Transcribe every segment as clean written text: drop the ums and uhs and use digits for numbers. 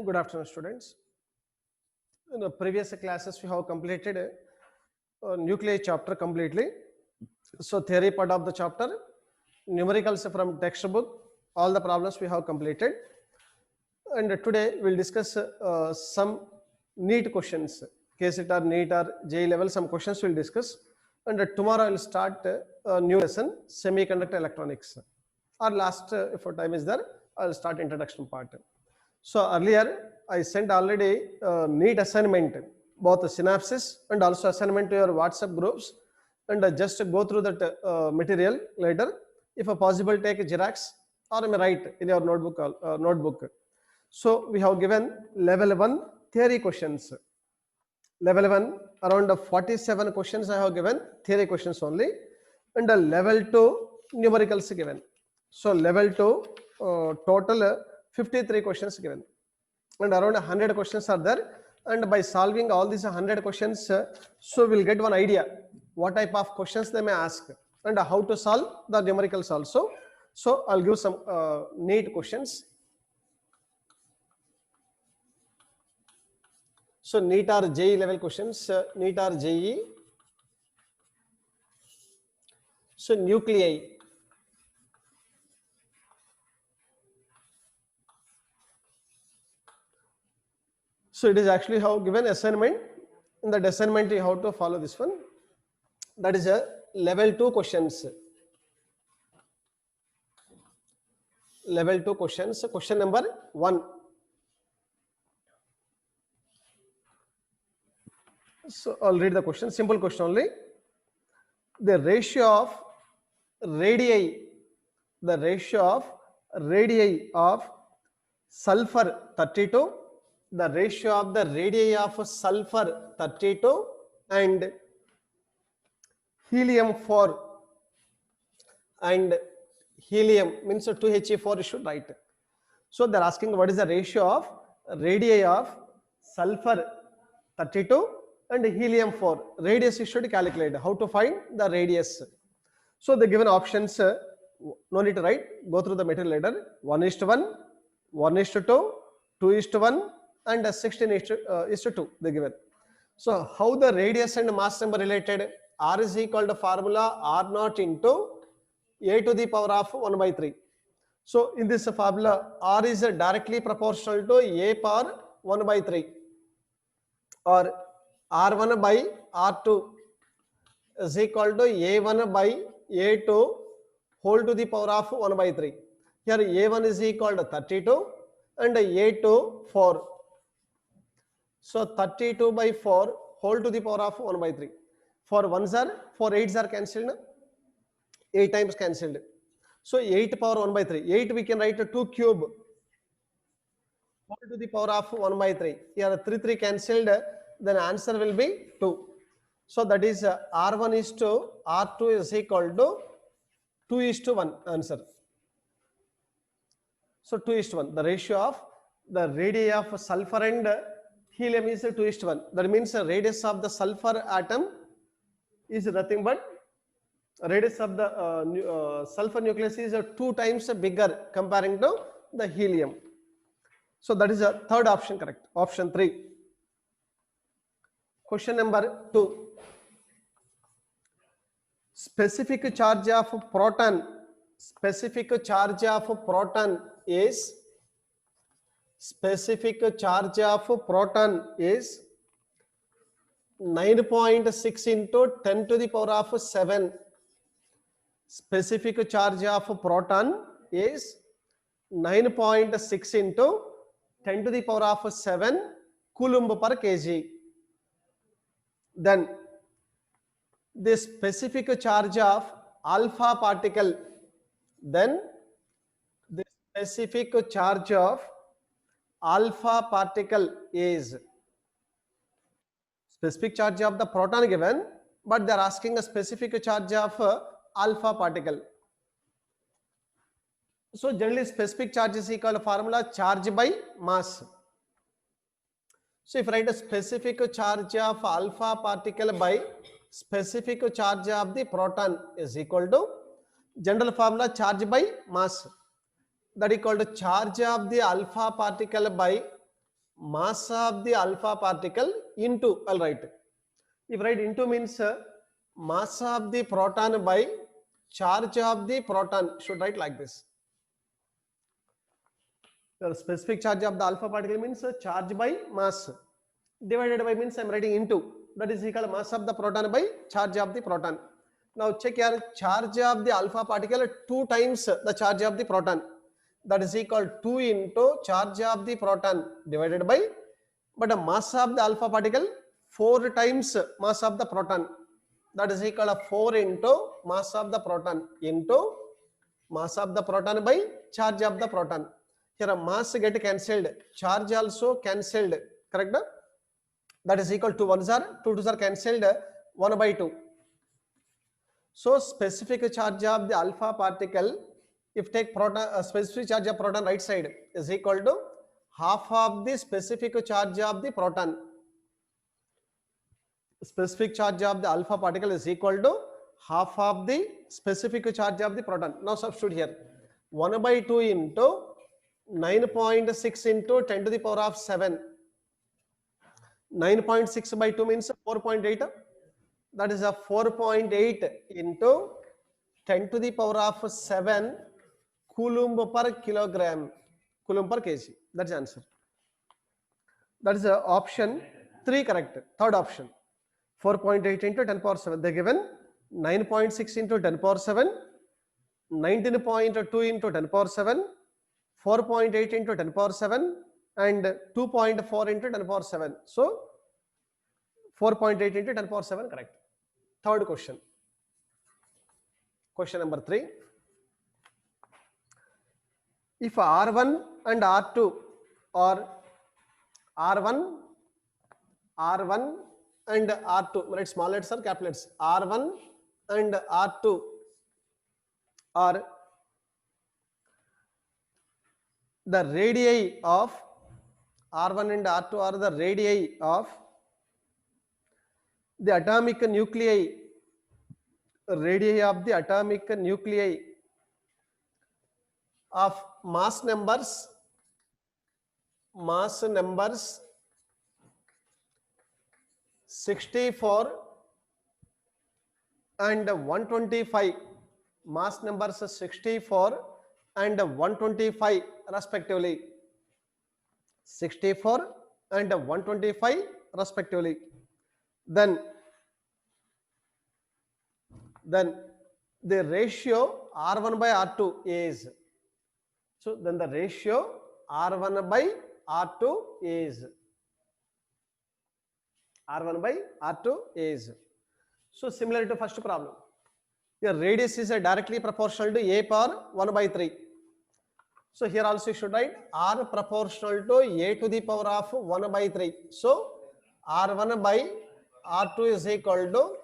Good afternoon, students. In the previous classes, we have completed nuclei chapter completely. So, theory part of the chapter, numericals from textbook, all the problems we have completed. And today we'll discuss some NEET questions, KCET or NEET or JEE level. Some questions we'll discuss. And tomorrow I'll start a new lesson, semiconductor electronics. Or last, if time is there, I'll start introduction part. So earlier I sent already NEET assignment, both the synopsis and also assignment to your WhatsApp groups, and just go through that material later. If possible, take a xerox or write in your notebook. So we have given level 1 theory questions. Level 1 around 47 questions I have given, theory questions only, and level 2 numericals given. So level 2 total 53 questions given, and around 100 questions are there. And by solving all these 100 questions, so we'll get one idea what type of questions they may ask and how to solve the numericals also. So I'll give some NEET questions. So NEET or JEE level questions, NEET or JEE. So nuclei. So it is actually how given assignment. In that assignment, you have to follow this one. That is a level 2 questions. Level 2 questions. Question number 1. So I'll read the question. Simple question only. The ratio of radii of sulfur 32, the ratio of the radii of sulfur 32 and helium 4, and helium means 2He4 you should write. So they're asking what is the ratio of radii of sulfur 32 and helium 4. Radius you should calculate. How to find the radius? So the given options, no need to write, go through the material later. 1:1, 1:2, 2:1, and 16:2 they given. So how the radius and mass number related? R is equal to formula R0 into a to the power of 1/3. So in this formula, R is directly proportional to a power 1/3, or R1 by R2 is equal to A1 by A2 whole to the power of 1/3. Here A1 is equal to 32 and A2 4. So 32 by 4 whole to the power of 1/3. 4 1s are 4 8s are cancelled. 8 times cancelled. So 8 power 1/3. 8 we can write 2 cube whole to the power of 1/3. Here 3 cancelled. Then answer will be 2. So that is R1 is to R2 is equal to 2:1 answer. So 2:1. The ratio of the radii of sulfur and helium is 2:1. That means the radius of the sulfur atom is nothing but radius of the sulfur nucleus is 2 times bigger comparing to the helium. So that is a third option correct. Option 3. Question number 2. Specific charge of proton is 9.6 into 10 to the power of 7. Specific charge of proton is 9.6 into 10 to the power of 7 coulomb per kg. Then the specific charge of alpha particle, then the specific charge of alpha particle is, specific charge of the proton given, but they are asking a specific charge of alpha particle. So generally specific charge is equal to formula charge by mass. So if I write a specific charge of alpha particle by specific charge of the proton is equal to general formula charge by mass, that equal to charge of the alpha particle by mass of the alpha particle into, I'll write. If write into means mass of the proton by charge of the proton, should write like this. The specific charge of the alpha particle means charge by mass, divided by means I am writing into, that is equal to mass of the proton by charge of the proton. Now check here, charge of the alpha particle 2 times the charge of the proton, that is equal to 2 into charge of the proton divided by, but the mass of the alpha particle 4 times mass of the proton, that is equal to 4 into mass of the proton into mass of the proton by charge of the proton. Here a mass get cancelled, charge also cancelled, correct? That is equal to 1s are 2 2s are cancelled, 1 by 2. So specific charge of the alpha particle, if take proton, specific charge of proton right side is equal to half of the specific charge of the proton. Specific charge of the alpha particle is equal to half of the specific charge of the proton. Now substitute here, 1 by 2 into 9.6 into 10 to the power of 7. 9.6 by 2 means 4.8. That is a 4.8 into 10 to the power of 7 coulomb per kilogram, coulomb per kg. That's the answer. That is option 3 correct. Third option, 4.8 into 10 power 7. They given 9.6 into 10 power 7, 19.2 into 10 power 7, 4.8 into 10 power 7 and 2.4 into 10 power 7. So 4.8 into 10 power 7 correct. Third question. Question number 3. If R1 and R2 or R1 and R2, write small letters or capital letters, R1 and R2 are the radii of R1 and R2 are the radii of the atomic nuclei, radii of the atomic nuclei of mass numbers 64 and 125, mass numbers 64 and 125 respectively, 64 and 125 respectively. Then the ratio R1 by R2 is, so then the ratio R1 by R2 is, R1 by R2 is. So similar to first problem, your radius is directly proportional to A power 1 by 3. So here also you should write R proportional to A to the power of 1 by 3. So R1 by R2 is equal to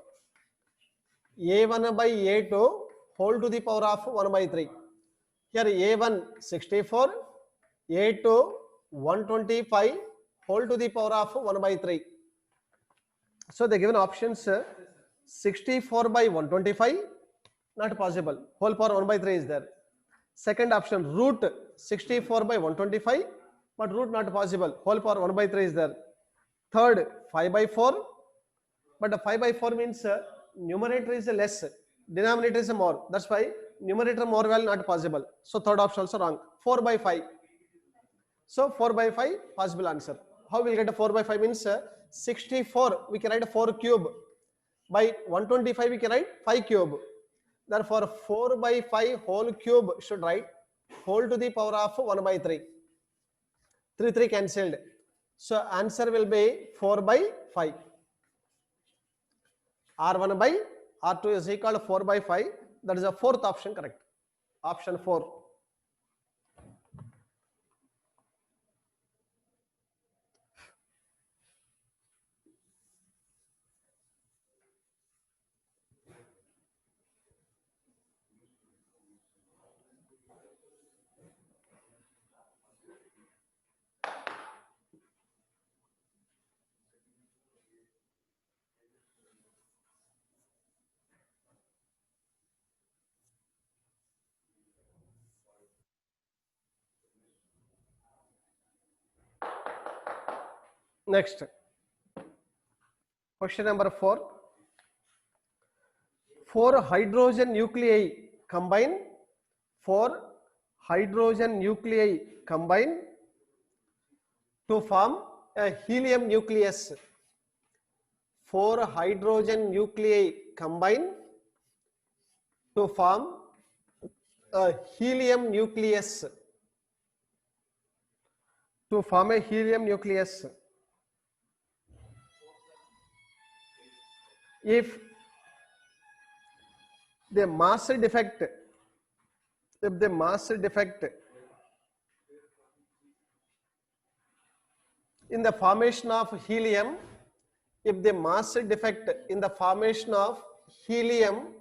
A1 by A2 whole to the power of 1 by 3. Here A1 64, A2 125 whole to the power of 1 by 3. So the given options 64 by 125, not possible, whole power 1 by 3 is there. Second option root 64 by 125, but root not possible, whole power 1 by 3 is there. Third 5 by 4, but 5 by 4 means numerator is less, denominator is more, that's why numerator more value not possible. So third option also wrong. 4 by 5. So 4 by 5 possible answer. How will get a 4 by 5 means 64 we can write 4 cube, by 125 we can write 5 cube. Therefore 4 by 5 whole cube should write whole to the power of 1 by 3. 3 cancelled. So answer will be 4 by 5. R1 by R2 is equal to 4 by 5. That is the fourth option correct. Option 4. Next, question number 4. 4 hydrogen nuclei combine. 4 hydrogen nuclei combine to form a helium nucleus. 4 hydrogen nuclei combine to form a helium nucleus. To form a helium nucleus. If the mass defect, in the formation of helium, if the mass defect in the formation of helium,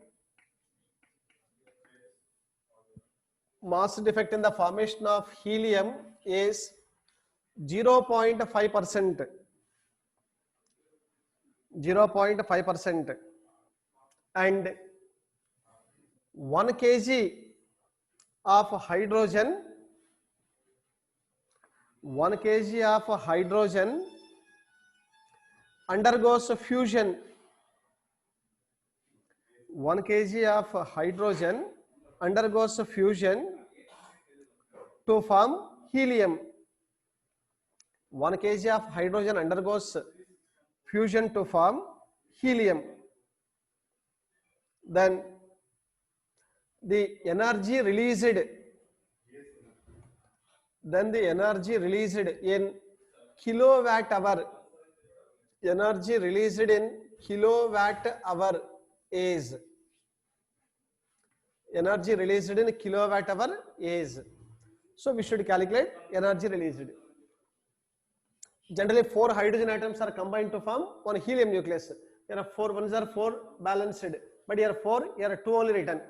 mass defect in the formation of helium is 0.5%, 0.5%, and 1 kg of hydrogen, 1 kg of hydrogen undergoes fusion. 1 kg of hydrogen undergoes fusion to form helium. 1 kg of hydrogen undergoes fusion to form helium. Then the energy released, in kilowatt hour, energy released in kilowatt hour is, energy released in kilowatt hour is. So we should calculate energy released. Generally 4 hydrogen atoms are combined to form 1 helium nucleus. Here are 4, ones are 4 balanced, but here 4, here 2 only written.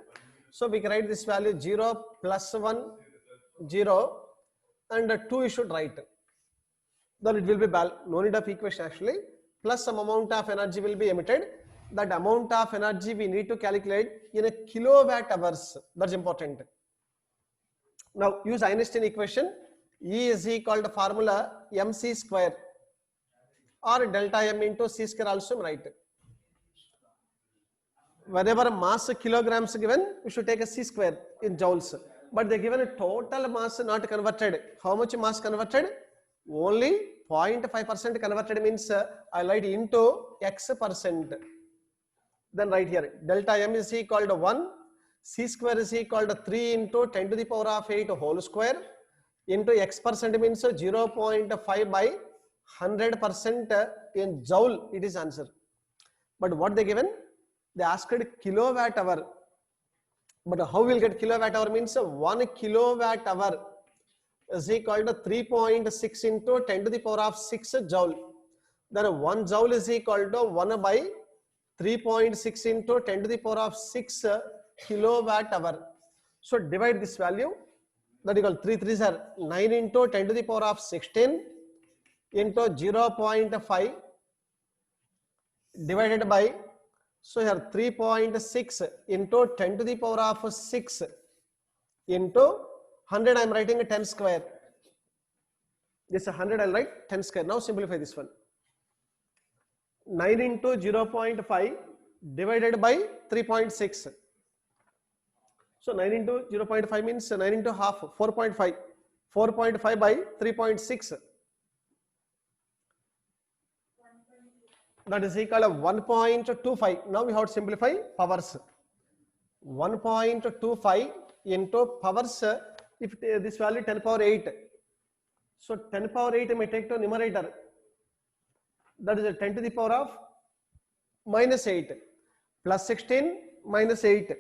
So we can write this value 0 plus 1 0 and 2 you should write. Then it will be no need of equation actually, plus some amount of energy will be emitted. That amount of energy we need to calculate in a kilowatt hours. That's important. Now use Einstein equation. E is equal to formula mc square or delta m into c square also write. Whenever mass kilograms given, we should take a c square in joules. But they given a total mass not converted. How much mass converted? Only 0.5% converted means I write into x percent. Then right here delta m is equal to 1, c square is equal to 3 into 10 to the power of 8 whole square into x percent means 0.5 by 100% in joule. It is answer. But what they given? They asked kilowatt hour. But how will get kilowatt hour means 1 kilowatt hour is equal to 3.6 into 10 to the power of 6 joule. Then 1 joule is equal to 1 by 3.6 into 10 to the power of 6 kilowatt hour. So divide this value. That equal 3 3s are 9 into 10 to the power of 16 into 0.5 divided by, so here 3.6 into 10 to the power of 6 into 100. I am writing a 10 square. This 100 I will write 10 square. Now simplify this one. 9 into 0.5 divided by 3.6. So 9 into 0.5 means 9 into half, 4.5. 4.5 by 3.6. That is equal to 1.25. Now we have to simplify powers. 1.25 into powers, if this value 10 power 8. So 10 power 8 may take to numerator. That is a 10 to the power of minus 8 plus 16 minus 8.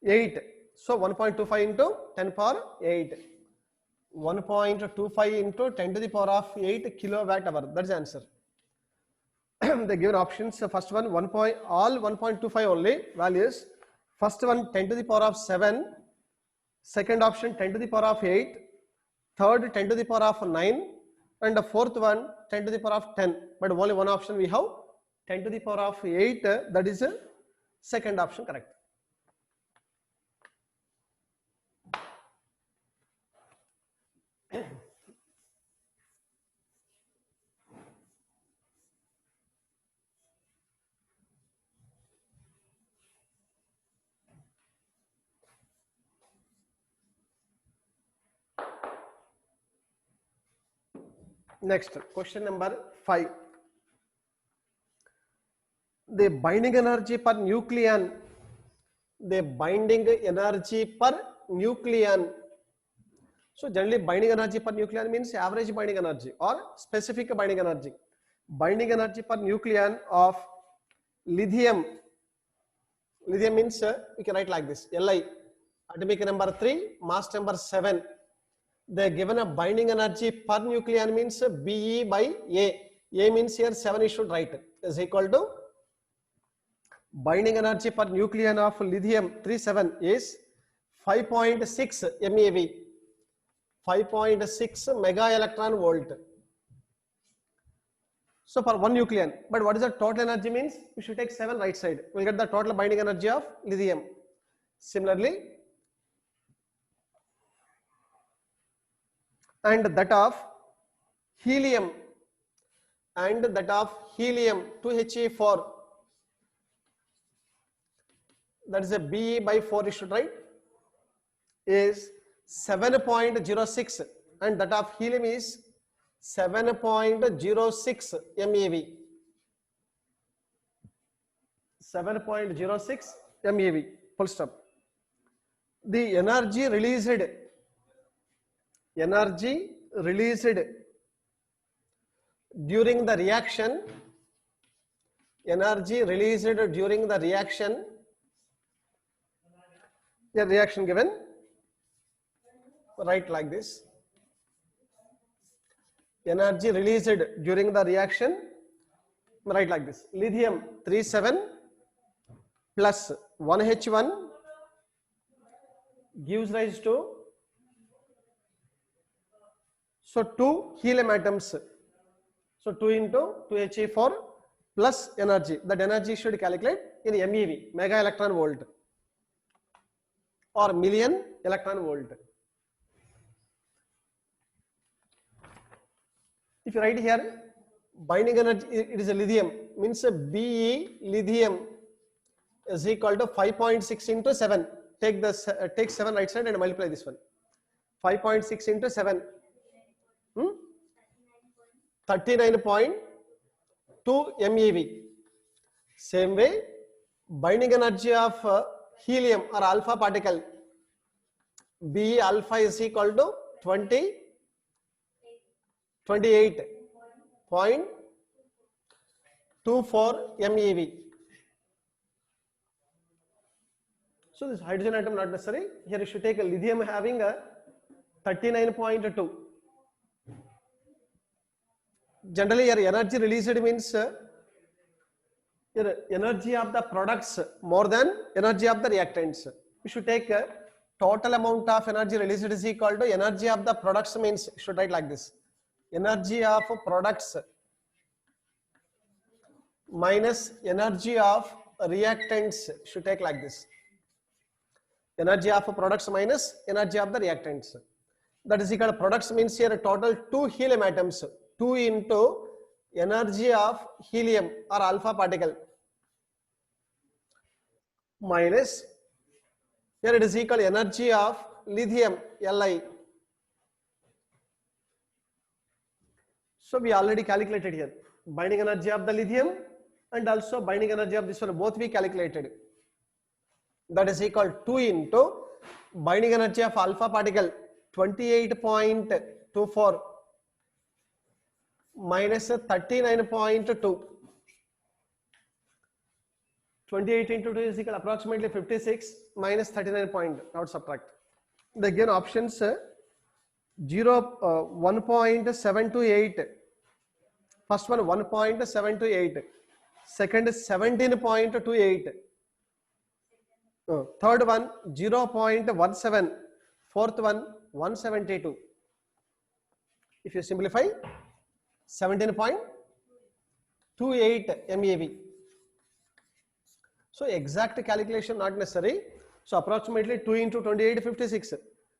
8. So 1.25 into 10 power 8. 1.25 into 10 to the power of 8 kilowatt hour. That's the answer. The given options, first one all 1.25 only values. First one 10 to the power of 7. Second option 10 to the power of 8. Third 10 to the power of 9. And the fourth one 10 to the power of 10. But only one option we have 10 to the power of 8. That is the second option correct. Next, question number 5. The binding energy per nucleon. The binding energy per nucleon. So generally binding energy per nucleon means average binding energy or specific binding energy. Binding energy per nucleon of lithium. Lithium means we can write like this: Li, atomic number 3, mass number 7. They are given a binding energy per nucleon means Be by A. A means here 7 you should write is equal to binding energy per nucleon of lithium 37 is 5.6 MeV, 5.6 mega electron volt. So for one nucleon, but what is the total energy means? We should take 7 right side. We'll get the total binding energy of lithium. Similarly, and that of helium, and that of helium 2He4, that is a Be by 4 you should write, is 7.06, and that of helium is 7.06 MeV. 7.06 MeV. Full stop. The energy released during the reaction, energy released during the reaction, the reaction given, write like this: energy released during the reaction, write like this: lithium 37 plus 1H1 gives rise to, so 2 helium atoms, so 2 into 2He4 plus energy, that energy should calculate in MeV, mega electron volt, or million electron volt. If you write here binding energy, it is a lithium, means a Be lithium is equal to 5.6 into 7. Take this, take 7 right side and multiply this one. 5.6 into 7, 39.2 MeV. Same way, binding energy of helium or alpha particle, Be alpha is equal to 28.24 MeV. So this hydrogen atom not necessary. Here you should take a lithium having a 39.2. Generally your energy released means your energy of the products more than energy of the reactants. You should take a total amount of energy released is equal to energy of the products, means you should write like this: energy of products minus energy of reactants, should take like this: energy of products minus energy of the reactants. That is equal to, products means here a total 2 helium atoms, 2 into energy of helium or alpha particle minus, here it is equal to energy of lithium Li. So we already calculated here binding energy of the lithium and also binding energy of this one, both we calculated. That is equal to 2 into binding energy of alpha particle 28.24 minus 39.2. 28 into 2 is equal to approximately 56 minus 39 point, not subtract. They given options 1.728, first one 1.728, second is 17.28, third one 0.17, fourth one 172. If you simplify, 17.28 MeV. So exact calculation not necessary. So approximately 2 into 28, 56.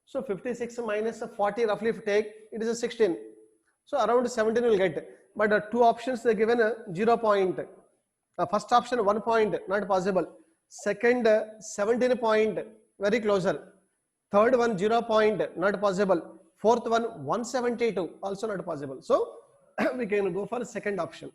So 56 minus 40 roughly if you take, it is a 16. So around 17 will get. But two options they given 0 point. First option 1 point, not possible. Second 17 point, very closer. Third one 0 point, not possible. Fourth one 172, also not possible. So we can go for second option.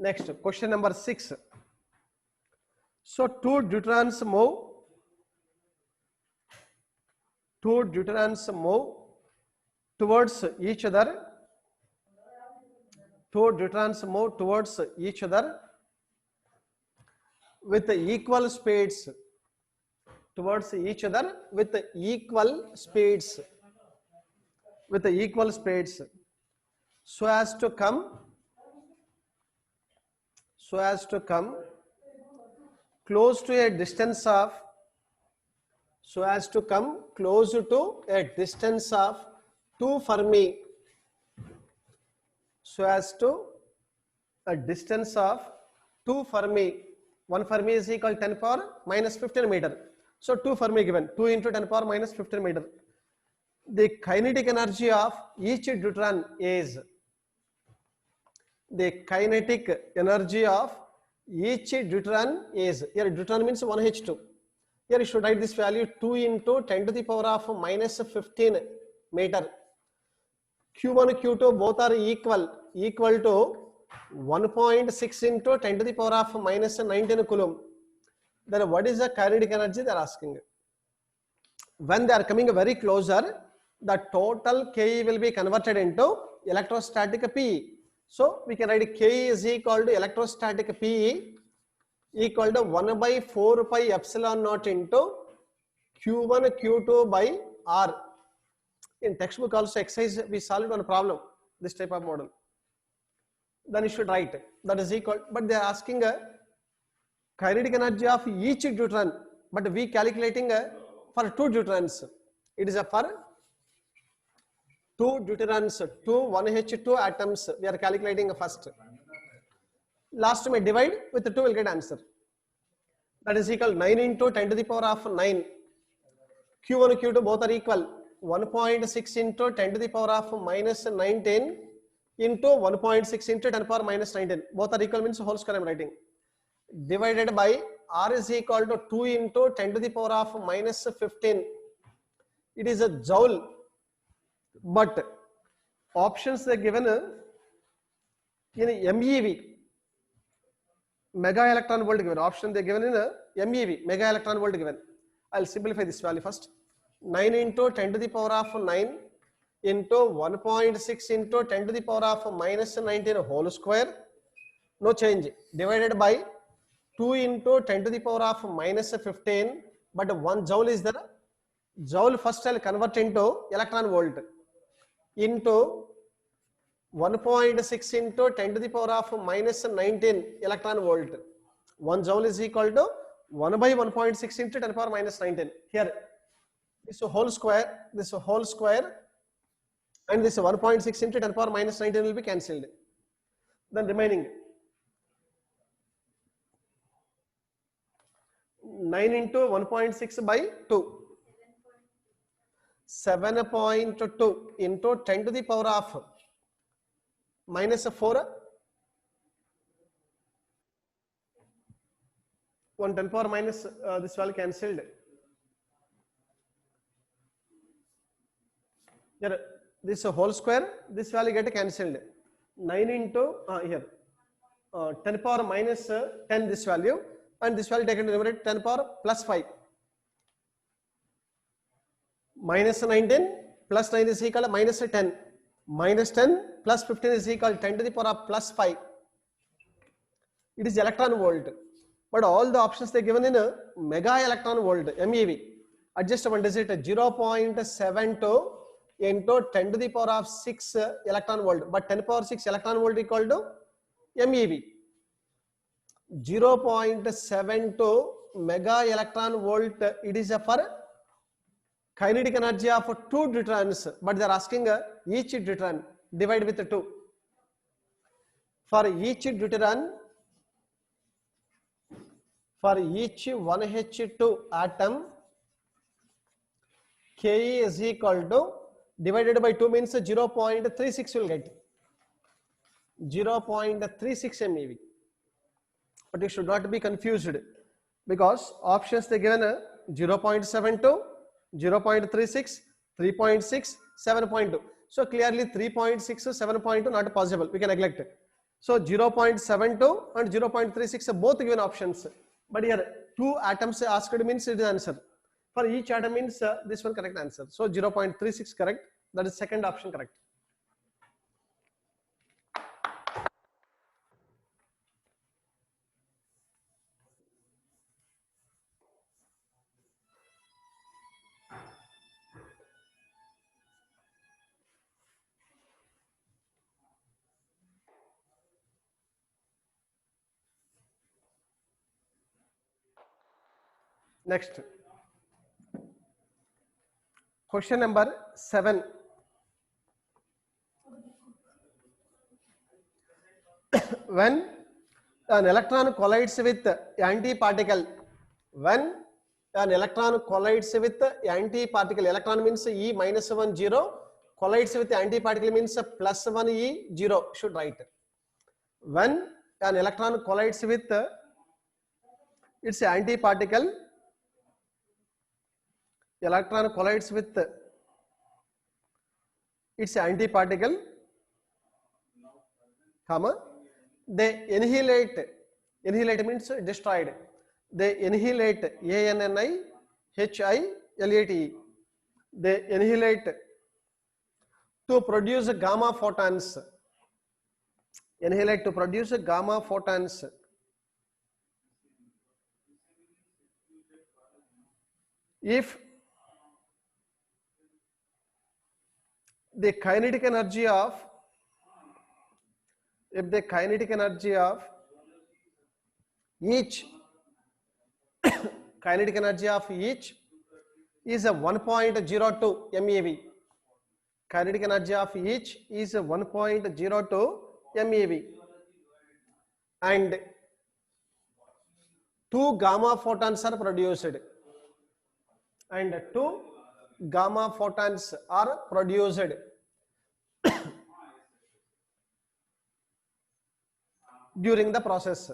Next, question number 6. So two deuterons move towards each other. Two deuterons move towards each other with equal speeds. Towards each other with equal speeds. With equal speeds. So as to come close to a distance of 2 Fermi. So as to a distance of 2 Fermi. 1 Fermi is equal to 10 power minus 15 meter. So 2 Fermi given, 2 into 10 power minus 15 meter. The kinetic energy of each deuteron is, here deuteron means 1h2. Here you should write this value 2 into 10 to the power of minus 15 meter. Q1, Q2 both are equal to 1.6 into 10 to the power of minus 19 coulomb. Then what is the kinetic energy they are asking? When they are coming very closer, the total Ke will be converted into electrostatic Pe. So we can write Ke is equal to electrostatic Pe equal to 1 by 4 pi epsilon naught into Q1 Q2 by R. In textbook also exercise we solved one problem, this type of model. Then you should write that is equal, but they are asking a kinetic energy of each deuteron, but we calculating for 2 deuterons. It is a for 2 deuterons, 2 1H2 atoms we are calculating first. Last may divide with 2 will get answer. That is equal 9 into 10 to the power of 9. Q1 Q2 both are equal. 1.6 into 10 to the power of minus 19 into 1.6 into 10 power minus 19. Both are equal means whole square I am writing. Divided by R is equal to 2 into 10 to the power of minus 15. It is a joule. But options they are given in MeV, mega electron volt given. Option they are given in MeV, mega electron volt given. I will simplify this value first. 9 into 10 to the power of 9 into 1.6 into 10 to the power of minus 19 whole square. No change. Divided by 2 into 10 to the power of minus 15. But 1 joule is there. Joule first I will convert into electron volt. Into 1.6 into 10 to the power of minus 19 electron volt. 1 joule is equal to 1 by 1.6 into 10 power minus 19. Here, this whole square, and this 1.6 into 10 power minus 19 will be cancelled. Then remaining 9 into 1.6 by 2. 7.2 into 10 to the power of minus 4. 1 10 power minus this value cancelled. Here, this whole square, this value get cancelled. 9 into here 10 power minus 10 this value, and this value taken to numerator 10 power plus 5. Minus 19 plus 9 is equal to minus 10. Minus 10 plus 15 is equal to 10 to the power of plus 5. It is electron volt. But all the options they given in a mega electron volt, MeV. Adjust one digit 0.72 into 10 to the power of 6 electron volt. But 10 power 6 electron volt equal to MeV. 0.72 mega electron volt. It is a for kinetic energy of 2 deuterons, but they are asking each deuteron divide with 2. For each deuteron, for each 1H2 atom, Ke is equal to divided by 2 means 0.36 will get 0.36 MeV. But you should not be confused because options they given 0.72, 0.36, 3.6, 7.2. So clearly 3.6, 7.2 not possible. We can neglect it. So 0.72 and 0.36 are both given options. But here 2 atoms asked means it is answer. For each atom means this one correct answer. So 0.36 correct. That is second option correct. Next. Question number 7. When an electron collides with antiparticle, when an electron collides with antiparticle, electron means E minus 1 0, collides with antiparticle means plus 1 E 0, should write. When an electron collides with its antiparticle, electron collides with its antiparticle, comma, they annihilate. Annihilate means destroyed. They annihilate, ANNIHILATE. They annihilate to produce gamma photons. Annihilate to produce gamma photons. If the kinetic energy of each kinetic energy of each is a 1.02 MeV. Kinetic energy of each is a 1.02 MeV, and 2 gamma photons are produced. And 2 gamma photons are produced during the process.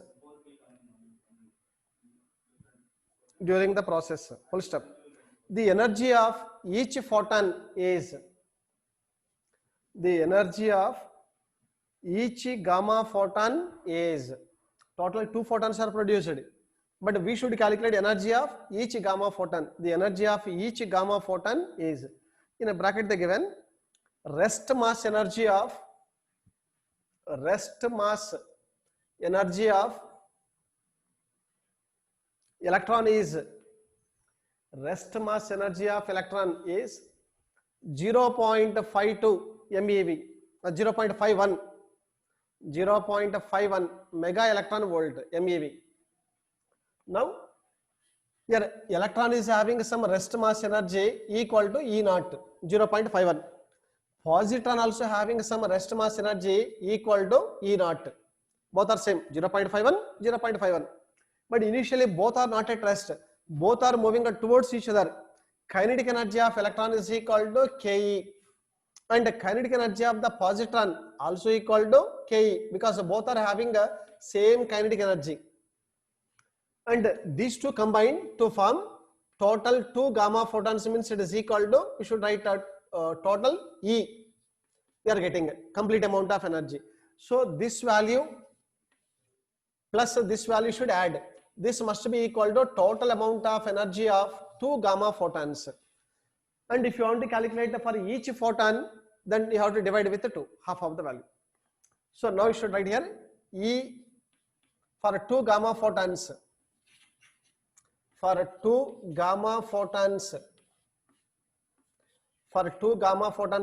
During the process, full stop. The energy of each photon is, the energy of each gamma photon is, total 2 photons are produced, but we should calculate energy of each gamma photon. The energy of each gamma photon is, in a bracket they given rest mass energy of electron is, rest mass energy of electron is 0.52 MeV, 0.51 mega electron volt MeV. Now here electron is having some rest mass energy equal to E naught, 0.51. Positron also having some rest mass energy equal to E naught. Both are same, 0.51, 0.51. But initially both are not at rest. Both are moving towards each other. Kinetic energy of electron is equal to Ke, and kinetic energy of the positron also equal to Ke, because both are having the same kinetic energy. And these two combine to form total 2 gamma photons, means it is equal to, we should write total E. We are getting complete amount of energy. So this value plus this value should add. This must be equal to total amount of energy of 2 gamma photons. And if you want to calculate for each photon, then you have to divide with 2, half of the value. So now you should write here E for 2 gamma photons. For 2 gamma photons,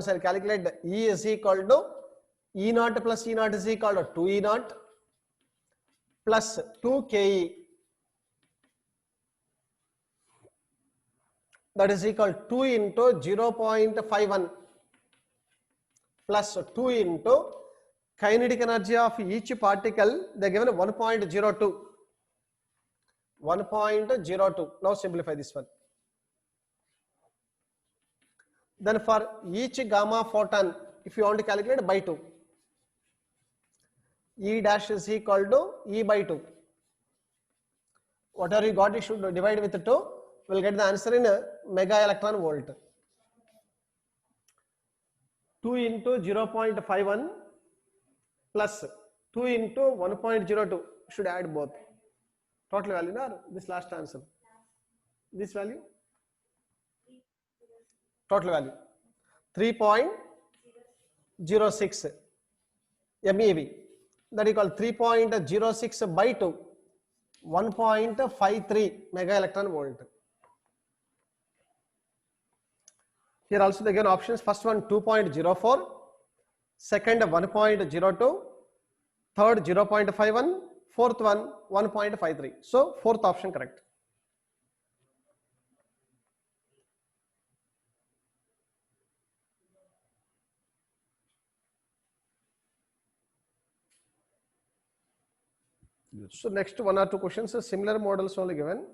I'll calculate E is equal to E naught plus E naught is equal to 2 E naught plus 2 Ke. That is equal to 2 into 0.51 plus 2 into kinetic energy of each particle, they are given 1.02. 1.02. Now simplify this one. Then for each gamma photon, if you want to calculate by 2, E dash is equal to E by 2. Whatever you got, you should divide with 2. We'll get the answer in mega electron volt. 2 into 0.51 plus 2 into 1.02 should add both. Total value, no? This last answer. This value? Total value. 3.06 MeV. That is called 3.06 by 2. 1.53 mega electron volt. Here also they given options. First one 2.04, second 1.02, third 0.51, fourth one 1.53. So fourth option correct. So next one or two questions, similar models only given.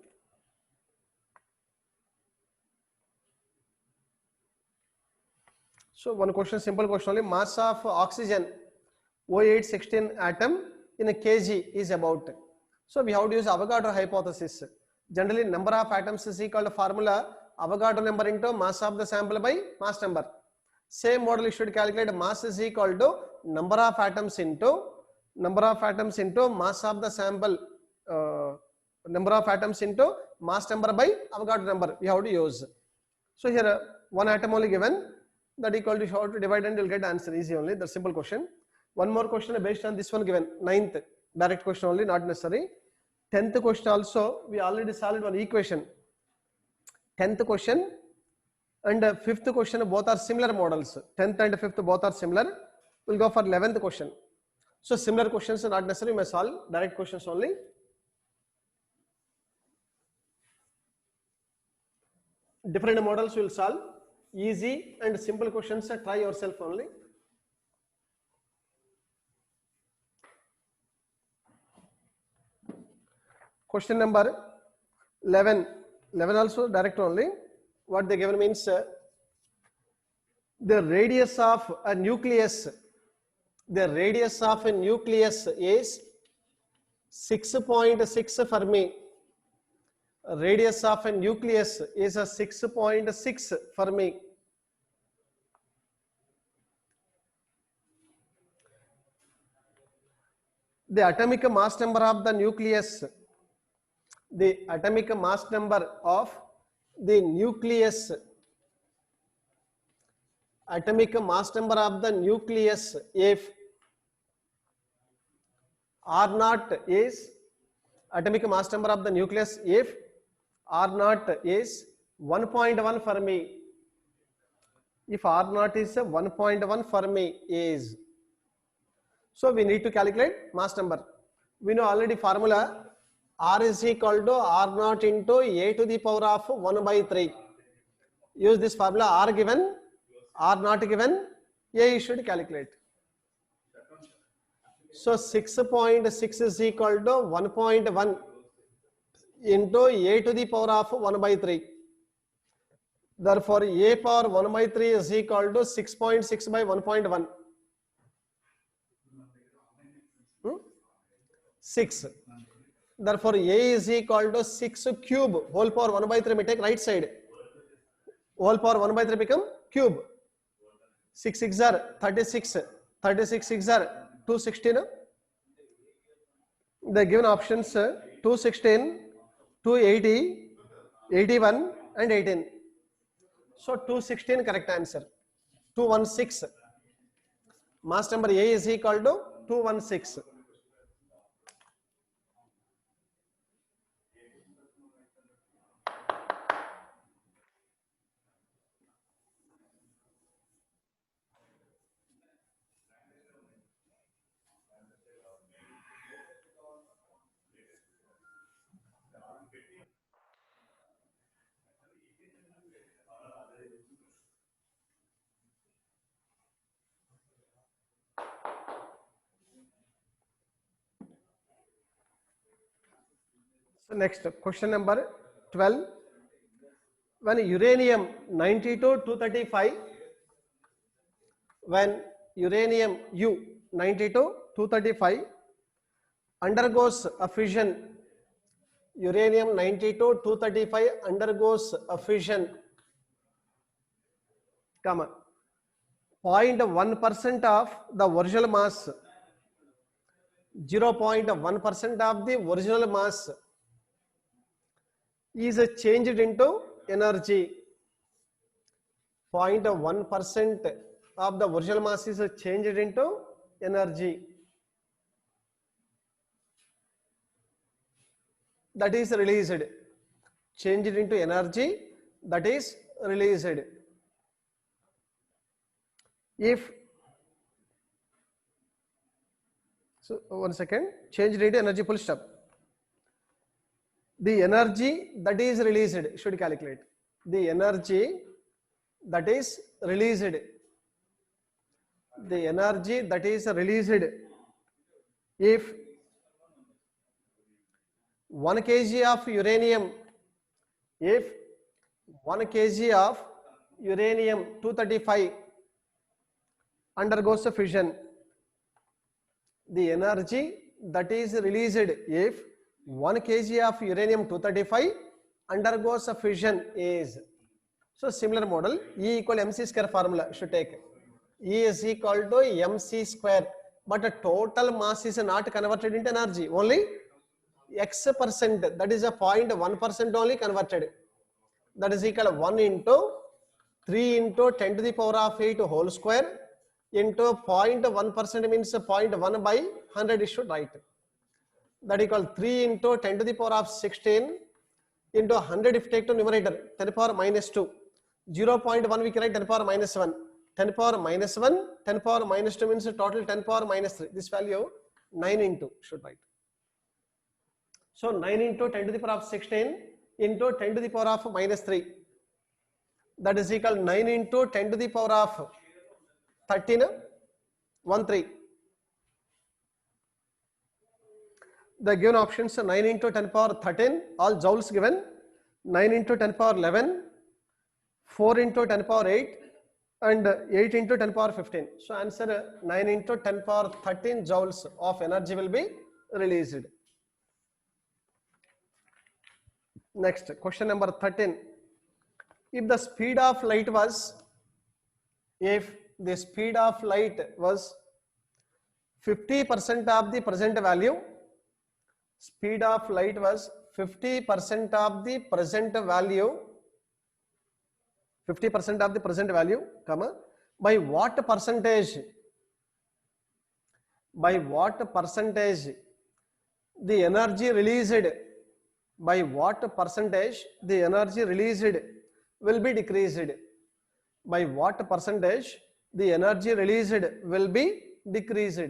So one question, simple question only. Mass of oxygen O816 atom in a kg is about. So we have to use Avogadro hypothesis. Generally, number of atoms is equal to formula Avogadro number into mass of the sample by mass number. Same model you should calculate mass is equal to number of atoms into mass of the sample, number of atoms into mass number by Avogadro number we have to use. So here one atom only given, that equal to how to divide and you'll get answer easy only. The simple question. One more question based on this one given. 9th direct question only, not necessary. 10th question also we already solved one equation. 10th question and 5th question both are similar models. 10th and 5th both are similar. We'll go for 11th question. So similar questions are not necessary, you may solve direct questions only. Different models will solve. Easy and simple questions, try yourself only. Question number 11. 11 also direct only. What they given means the radius of a nucleus. The radius of a nucleus is 6.6 Fermi. Radius of a nucleus is a 6.6 Fermi. The atomic mass number of the nucleus, the atomic mass number of the nucleus, atomic mass number of the nucleus, if R0 is atomic mass number of the nucleus, if R0 is 1.1 Fermi, if R0 is 1.1 Fermi is, so we need to calculate mass number. We know already formula R is equal to R0 into A to the power of 1 by 3. Use this formula, R given, R0 given, A you should calculate. So 6.6 is equal to 1.1 into A to the power of 1 by 3. Therefore, A power 1 by 3 is equal to 6.6 by 1.1. 6. Therefore, A is equal to 6 cube, whole power 1 by 3, may take right side. Whole power 1 by 3 become cube. 6 6 are 36, 36 6 are 216. The given options 216, 280, 81 and 18. So 216 correct answer. 216. Mass number A is equal to 216. So next question number 12. when uranium 92-235, when uranium U 92-235 undergoes a fission, uranium 92-235 undergoes a fission, comma, 0.1% of the original mass, 0.1% of the original mass is changed into energy. 0.1% of the original mass is changed into energy. That is released. Changed into energy, that is released. If, so one second, changed into energy, full stop. The energy that is released should calculate. The energy that is released. The energy that is released if 1 kg of uranium, if 1 kg of uranium 235 undergoes a fission, the energy that is released if 1 kg of uranium 235 undergoes a fission is. So similar model, E equal mc square formula should take. E is equal to mc square, but the total mass is not converted into energy, only x%, that is a 0.1% only converted. That is equal to 1 into 3 into 10 to the power of 8 whole square into 0.1% means 0.1 by 100 is should write. That equal 3 into 10 to the power of 16 into 100 if take to numerator 10 power minus 2. 0.1 we can write 10 power minus 1. 10 power minus 1, 10 power minus 2 means total 10 power minus 3. This value 9 into should write. So 9 into 10 to the power of 16 into 10 to the power of minus 3. That is equal 9 into 10 to the power of 13, 1, 3. The given options are 9 into 10 power 13, all joules given, 9 into 10 power 11, 4 into 10 power 8, and 8 into 10 power 15. So answer 9 into 10 power 13 joules of energy will be released. Next, question number 13. If the speed of light was, if the speed of light was 50% of the present value, speed of light was 50% of the present value, 50% of the present value, comma, by what percentage the energy released, by what percentage the energy released will be decreased, by what percentage the energy released will be decreased.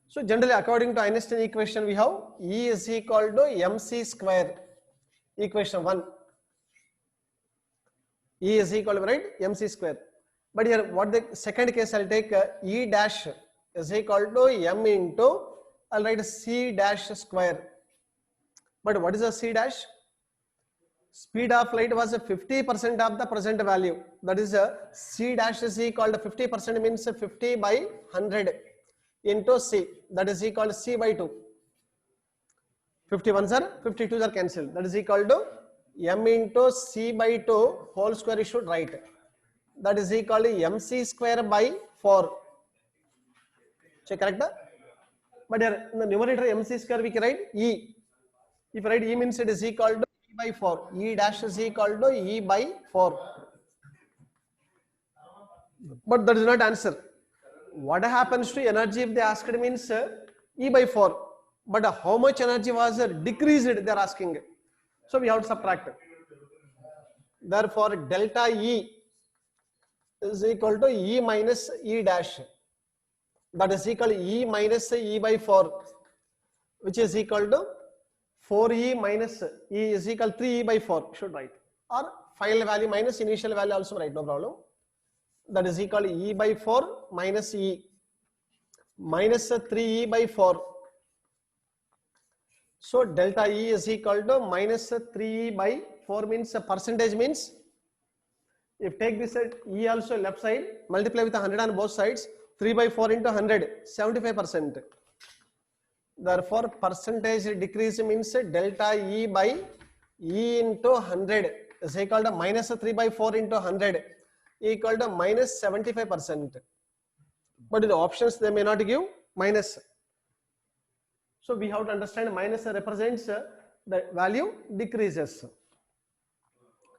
So generally according to Einstein equation we have E is equal to mc square, equation 1. E is equal to, right, mc square. But here what the second case I'll take E dash is equal to m into, I'll write c dash square. But what is a c dash? Speed of light was 50% of the present value. That is c dash is equal to 50% means 50 by 100 into c. That is equal to c by 2. 51s are 52s are cancelled. That is equal to m into c by 2 whole square you should write. That is equal to mc square by 4. Check correct? But here in the numerator mc square we can write E. If you write E means it is equal to E by 4. E dash is equal to E by 4. But that is not answer. What happens to energy if they asked means E by 4. But how much energy was decreased they are asking. So we have to subtract. Therefore delta E is equal to E minus E dash. That is equal to E minus E by 4, which is equal to 4E minus E is equal to 3E by 4 should write, or final value minus initial value also write, no problem. That is equal to E by 4 minus E minus 3E by 4. So delta E is equal to minus 3E by 4 means percentage means if take this E also left side multiply with 100 on both sides, 3 by 4 into 100, 75%. Therefore percentage decrease means delta E by E into 100 is equal to minus 3 by 4 into 100 equal to minus 75%. But in the options they may not give minus. So we have to understand minus represents the value decreases.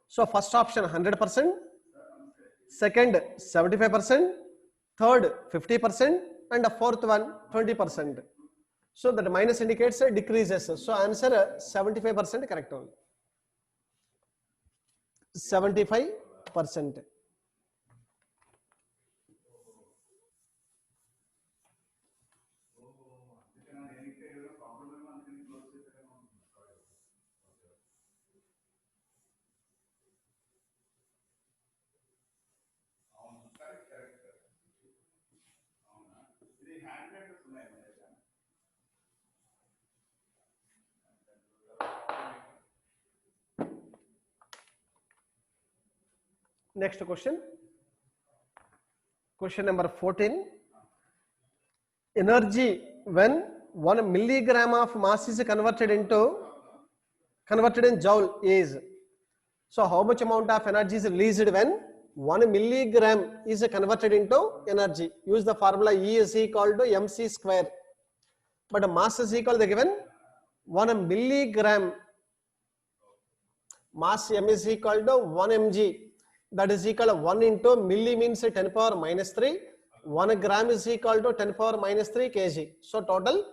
So first option 100%, second 75%, third 50%, and the fourth one 20%. So that minus indicates decreases. So answer 75% correct only. 75%. Next question. Question number 14. Energy when 1 milligram of mass is converted in joule is. So how much amount of energy is released when 1 milligram is converted into energy? Use the formula E is equal to mc square. But mass is equal to the given 1 milligram. Mass m is equal to 1 mg. That is equal to 1 into milli means 10 power minus 3. 1 gram is equal to 10 power minus 3 kg. So total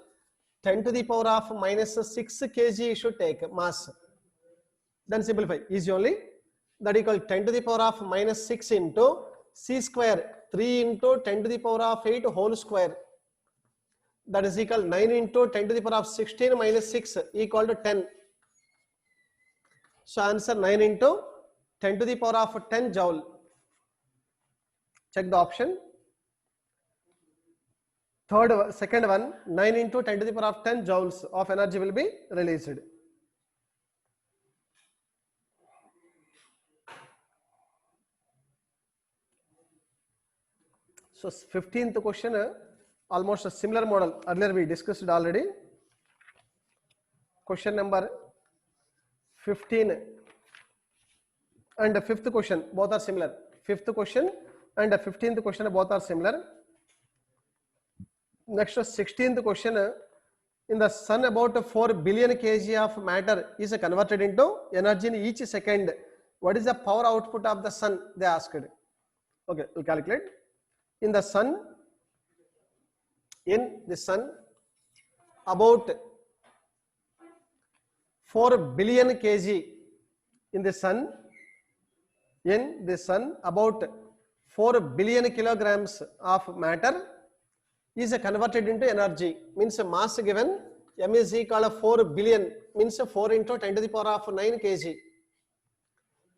10 to the power of minus 6 kg you should take mass. Then simplify, easy only. That equal 10 to the power of minus 6 into c square 3 into 10 to the power of 8 whole square. That is equal 9 into 10 to the power of 16 minus 6 equal to 10. So answer 9 into 10 to the power of 10 joule. Check the option. Second one, 9 into 10 to the power of 10 joules of energy will be released. So 15th question, almost a similar model. Earlier we discussed it already. Question number 15 and the 5th question both are similar. 5th question and the 15th question both are similar. Next 16th question, in the sun about 4 billion kg of matter is converted into energy in each second. What is the power output of the sun? They asked. Okay, we'll calculate. In the sun about 4 billion kg in the sun about 4 billion kilograms of matter is converted into energy. Means mass given m is equal to 4 billion means 4 into 10 to the power of 9 kg.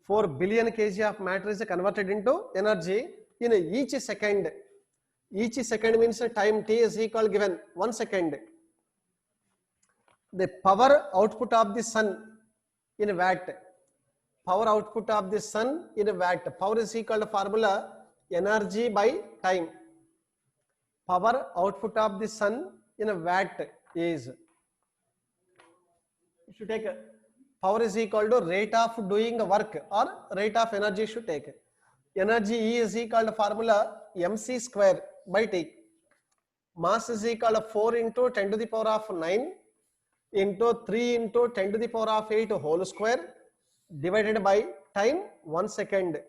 4 billion kg of matter is converted into energy in each second. Each second means time t is equal given 1 second. The power output of the sun in watt. Power output of the sun in watt. Power is equal to formula energy by time. Power output of the sun in a watt is. You should take power is equal to rate of doing work or rate of energy you should take. Energy E is equal to formula mc square by T. Mass is equal to 4 into 10 to the power of 9 into 3 into 10 to the power of 8 whole square divided by time 1 second.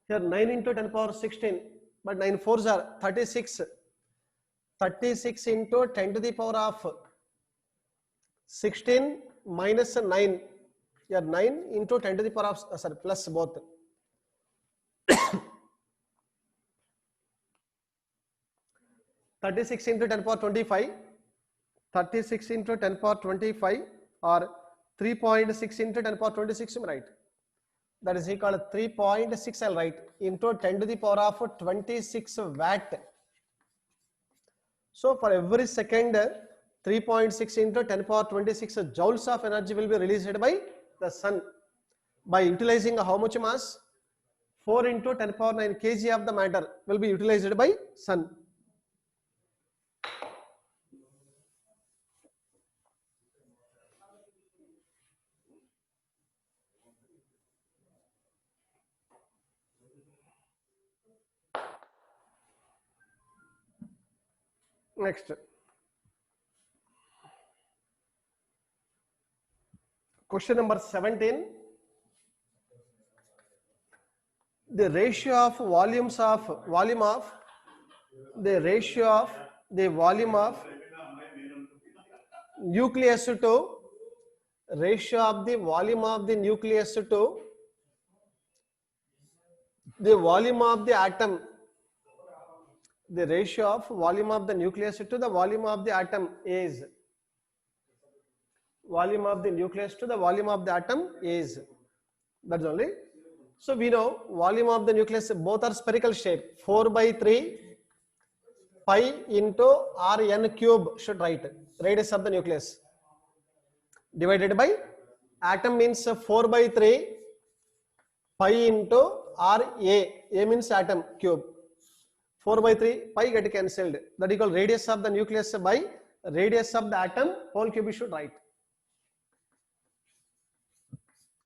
Here 9 into 10 power 16, but 9 fours are 36. 36 into 10 to the power of 16 minus 9. Here 9 into 10 to the power of plus both. 36 into 10 power 25, 36 into 10 power 25 or 3.6 into 10 power 26, right? That is equal to 3.6, I'll write, into 10 to the power of 26 watt. So for every second 3.6 into 10 power 26 joules of energy will be released by the sun by utilizing how much mass? 4 into 10 power 9 kg of the matter will be utilized by sun. Next, question number 17. The ratio of volumes of the ratio of the volume of nucleus to ratio of the volume of the nucleus to the volume of the atom. The ratio of volume of the nucleus to the volume of the atom is volume of the nucleus to the volume of the atom is, that's only. So we know volume of the nucleus, both are spherical shape. 4 by 3 pi into Rn cube should write, radius of the nucleus, divided by atom means 4 by 3 pi into Ra, A means atom cube. 4 by 3 pi get cancelled, that equal radius of the nucleus by radius of the atom whole cube, you should write.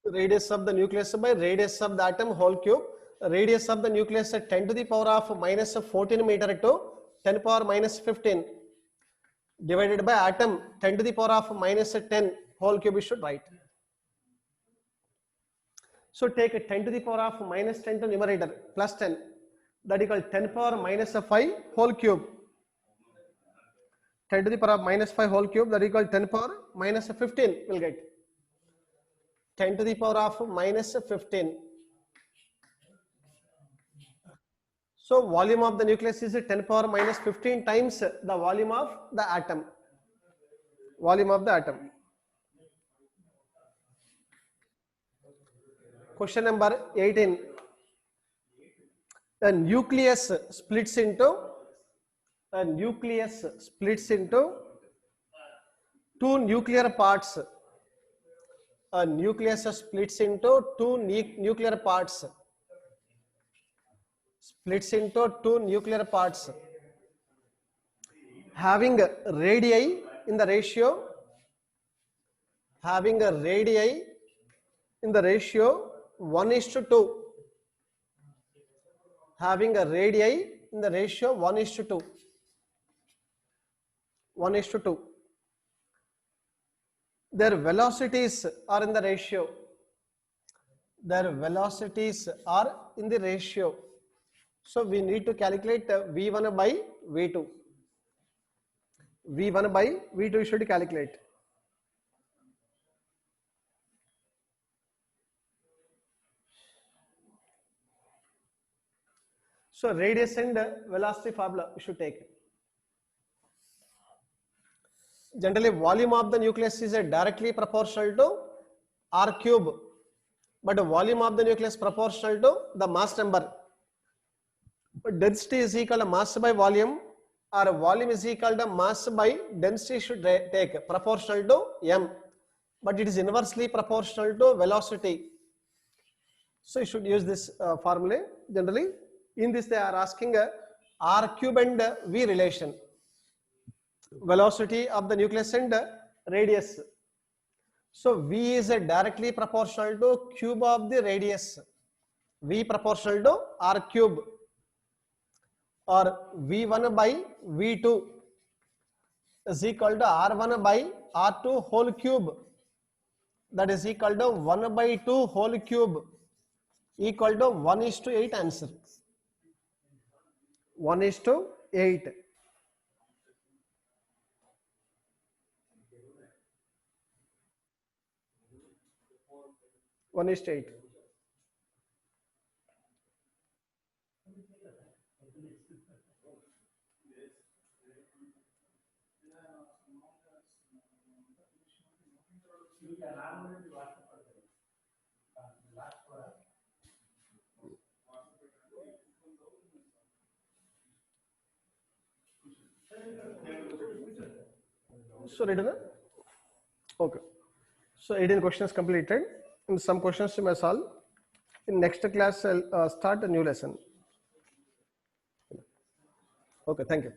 Radius of the nucleus by radius of the atom whole cube. Radius of the nucleus at 10 to the power of minus 14 meter to 10 power minus 15 divided by atom 10 to the power of minus 10 whole cube, you should write. So take 10 to the power of minus 10 to numerator plus 10, that equal 10 power minus 5 whole cube. 10 to the power of minus 5 whole cube, that equal 10 power minus 15 will get. 10 to the power of minus 15. So volume of the nucleus is 10 power minus 15 times the volume of the atom. Volume of the atom. Question number 18. A nucleus splits into two nuclear parts. A nucleus splits into two nuclear parts. Splits into two nuclear parts. Having radii in the ratio. Having a radii in the ratio 1:2. Having a radii in the ratio 1:2. 1:2. Their velocities are in the ratio. Their velocities are in the ratio. So we need to calculate V1 by V2. V1 by V2 you should calculate. So radius and velocity formula you should take. Generally volume of the nucleus is directly proportional to R cube, but the volume of the nucleus proportional to the mass number. But density is equal to mass by volume, or volume is equal to mass by density should take proportional to m, but it is inversely proportional to velocity. So you should use this formula generally. In this they are asking R cube and V relation. Velocity of the nucleus and radius. So V is directly proportional to cube of the radius. V proportional to R cube, or V1 by V2 is equal to R1 by R2 whole cube, that is equal to 1 by 2 whole cube, equal to 1:8 answer. 1:8. One is to 8. So ready na? Okay. So 18 questions completed, and some questions you may solve. In next class, I'll start a new lesson. Okay, thank you.